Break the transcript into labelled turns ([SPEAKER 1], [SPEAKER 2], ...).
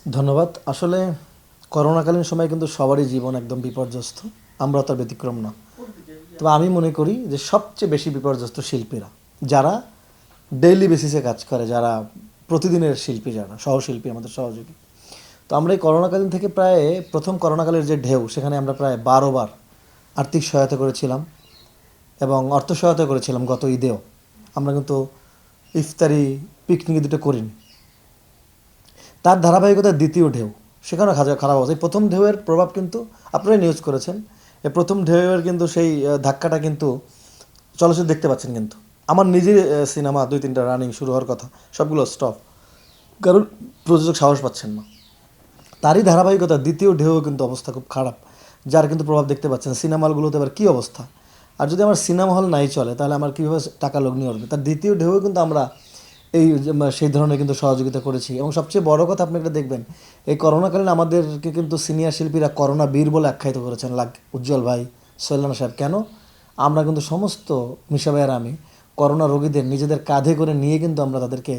[SPEAKER 1] ধন্যবাদ। আসলে করোনাকালীন সময়ে কিন্তু সবারই জীবন একদম বিপর্যস্ত। আমরাও তার ব্যতিক্রম না। তবে আমি মনে করি যে সবচেয়ে বেশি বিপর্যস্ত শিল্পীরা। যারা ডেইলি বেসিসে কাজ করে, যারা প্রতিদিনের শিল্পী, যারা সহশিল্পী, আমাদের সহযোগী। তো আমরা এই করোনাকালীন থেকে প্রায় প্রথম করোনাকালের যে ঢেউ, সেখানে আমরা প্রায় ১২ বার আর্থিক সহায়তা করেছিলাম এবং অর্থ সহায়তা করেছিলাম গত ঈদেও। আমরা কিন্তু ইফতারি, পিকনিক দুটো করিনি। তার ধারাবাহিকতার দ্বিতীয় ঢেউ, সেখানেও খারাপ অবস্থা। এই প্রথম ঢেউয়ের প্রভাব কিন্তু আপনারাই নিউজ করেছেন। এই প্রথম ঢেউয়ের কিন্তু সেই ধাক্কাটা কিন্তু চলচ্চিত্র দেখতে পাচ্ছেন। কিন্তু আমার নিজের সিনেমা ২-৩টা রানিং শুরু হওয়ার কথা, সবগুলো স্টপ, কারণ প্রযোজক সাহস পাচ্ছেন না। তারই ধারাবাহিকতা দ্বিতীয় ঢেউ কিন্তু অবস্থা খুব খারাপ, যার কিন্তু প্রভাব দেখতে পাচ্ছেন। সিনেমা হলগুলোতে এবার কী অবস্থা! আর যদি আমার সিনেমা হল নাই চলে, তাহলে আমার কীভাবে টাকা লগ্নি হবে? তার দ্বিতীয় ঢেউও কিন্তু আমরা এই সেই ধরনের কিন্তু সহযোগিতা করেছি। এবং সবচেয়ে বড় কথা, আপনি এটা দেখবেন, এই করোনাকালীন আমাদেরকে কিন্তু সিনিয়র শিল্পীরা করোনা বীর বলে আখ্যায়িত করেছেন। লাগ উজ্জ্বল ভাই, সৈলানা সাহেব। কেন? আমরা কিন্তু সমস্ত, মিশা ভাইয়ের, আমি করোনা রোগীদের নিজেদের কাঁধে করে নিয়ে কিন্তু আমরা তাদেরকে